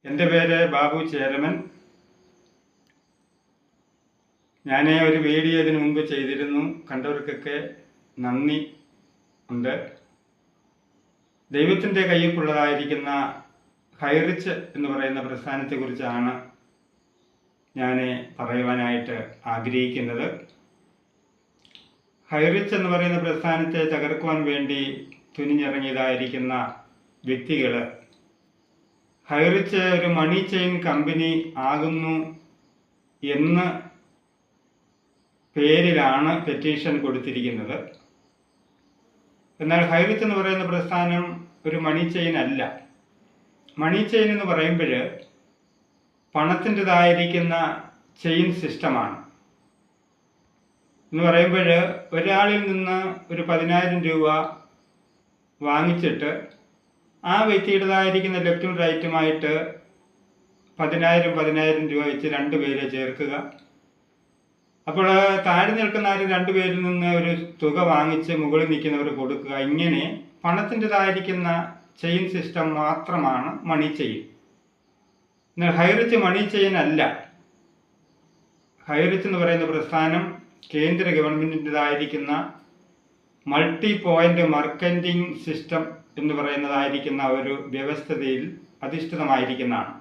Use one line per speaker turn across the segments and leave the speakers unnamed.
എൻ്റെ പേര് ബാബു ചേരമൻ. ഞാൻ ഒരു വീഡിയോ ഇതിനു മുമ്പ് ചെയ്തിരുന്നു. കണ്ടവർക്കൊക്കെ നന്ദി ഉണ്ട്. ദൈവത്തിൻ്റെ കയ്യൊപ്പുള്ളതായിരിക്കുന്ന ഹൈറിച്ച് എന്ന് പറയുന്ന പ്രസ്ഥാനത്തെക്കുറിച്ചാണ് ഞാൻ പറയുവാനായിട്ട് ആഗ്രഹിക്കുന്നത്. ഹൈറിച്ച് എന്ന് പറയുന്ന പ്രസ്ഥാനത്തെ തകർക്കുവാൻ വേണ്ടി തുനിഞ്ഞിറങ്ങിയതായിരിക്കുന്ന വ്യക്തികൾ ഹൈറിച്ച് ഒരു മണി ചെയിൻ കമ്പനി ആകുന്നു എന്ന പേരിലാണ് പെറ്റീഷൻ കൊടുത്തിരിക്കുന്നത്. എന്നാൽ ഹൈറിച്ച് എന്ന് പറയുന്ന പ്രസ്ഥാനം ഒരു മണി ചെയിൻ അല്ല. മണി ചെയിൻ എന്ന് പറയുമ്പോൾ പണത്തിൻ്റെതായിരിക്കുന്ന ചെയിൻ സിസ്റ്റമാണ്. എന്ന് പറയുമ്പോൾ ഒരാളിൽ നിന്ന് ഒരു 10,000 രൂപ വാങ്ങിച്ചിട്ട് ആ വ്യക്തിയുടേതായിരിക്കുന്ന ലെഫ്റ്റും റൈറ്റുമായിട്ട് 10,000 രൂപ വെച്ച് 2 പേരെ ചേർക്കുക. അപ്പോൾ താഴെ നിൽക്കുന്ന 2 പേരിൽ നിന്ന് ഒരു തുക വാങ്ങിച്ച് മുകളിൽ നിൽക്കുന്നവർ കൊടുക്കുക. ഇങ്ങനെ പണത്തിൻ്റെതായിരിക്കുന്ന ചെയിൻ സിസ്റ്റം മാത്രമാണ് മണി ചെയിൻ. എന്നാൽ ഹൈറിച്ച് മണി ചെയിൻ അല്ല. ഹൈറിച്ച് എന്ന് പറയുന്ന പ്രസ്ഥാനം കേന്ദ്ര ഗവൺമെൻറ്റിൻ്റെതായിരിക്കുന്ന മൾട്ടി പോയിൻ്റ് മാർക്കറ്റിംഗ് സിസ്റ്റം എന്ന് പറയുന്നതായിരിക്കുന്ന ഒരു വ്യവസ്ഥതയിൽ അധിഷ്ഠിതമായിരിക്കുന്നതാണ്.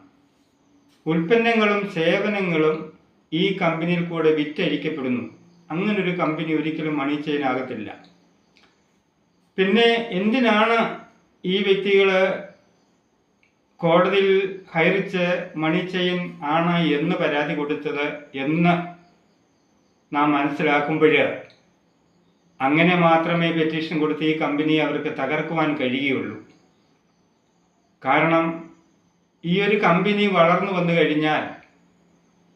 ഉൽപ്പന്നങ്ങളും സേവനങ്ങളും ഈ കമ്പനിയിൽ കൂടെ വിറ്റഴിക്കപ്പെടുന്നു. അങ്ങനൊരു കമ്പനി ഒരിക്കലും മണി ചെയിൻ ആകത്തില്ല. പിന്നെ എന്തിനാണ് ഈ വ്യക്തികൾ കോടതിയിൽ ഹൈറിച്ച് മണി ചെയിൻ ആണ് എന്ന് പരാതി കൊടുത്തത് എന്ന് നാം മനസ്സിലാക്കുമ്പോൾ അങ്ങനെ മാത്രമേ പെറ്റീഷൻ കൊടുത്ത് ഈ കമ്പനി അവർക്ക് തകർക്കുവാൻ കഴിയുകയുള്ളൂ. കാരണം ഈ ഒരു കമ്പനി വളർന്നു വന്നു കഴിഞ്ഞാൽ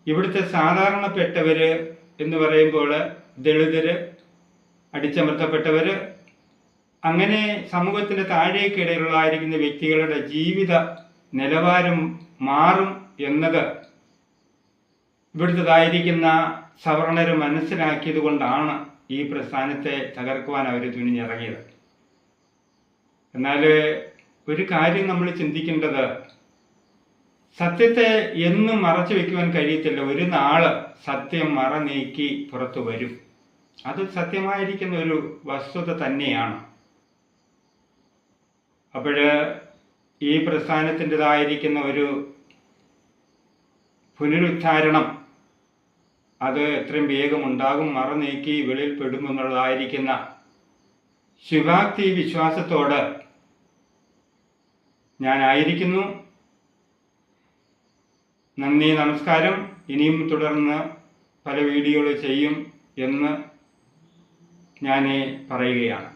ഇവിടുത്തെ സാധാരണപ്പെട്ടവർ എന്ന് പറയുമ്പോൾ ദളിതർ, അടിച്ചമർത്തപ്പെട്ടവർ, അങ്ങനെ സമൂഹത്തിൻ്റെ താഴേക്കിടയിലുള്ളതായിരിക്കുന്ന വ്യക്തികളുടെ ജീവിത നിലവാരം മാറും എന്നത് ഇവിടുത്തേതായിരിക്കുന്ന സവർണർ മനസ്സിലാക്കിയത് കൊണ്ടാണ് ഈ പ്രസ്ഥാനത്തെ തകർക്കുവാൻ അവർ തുനിഞ്ഞിറങ്ങിയത്. എന്നാൽ ഒരു കാര്യം നമ്മൾ ചിന്തിക്കേണ്ടത്, സത്യത്തെ എന്നും മറച്ചു വയ്ക്കുവാൻ കഴിയത്തില്ല. ഒരു നാള് സത്യം മറ നീക്കി പുറത്തു വരും. അത് സത്യമായിരിക്കുന്ന ഒരു വസ്തുത തന്നെയാണ്. അപ്പോൾ ഈ പ്രസ്ഥാനത്തിൻ്റെതായിരിക്കുന്ന ഒരു പുനരുദ്ധാരണം അത് എത്രയും വേഗം ഉണ്ടാകും, മറ നീക്കി വെളിയിൽ പെടുമെന്നുള്ളതായിരിക്കുന്ന ശുഭാപ്തി വിശ്വാസത്തോട് ഞാനായിരിക്കുന്നു. നന്ദി, നമസ്കാരം. ഇനിയും തുടർന്ന് പല വീഡിയോകൾ ചെയ്യും എന്ന് ഞാൻ പറയുകയാണ്.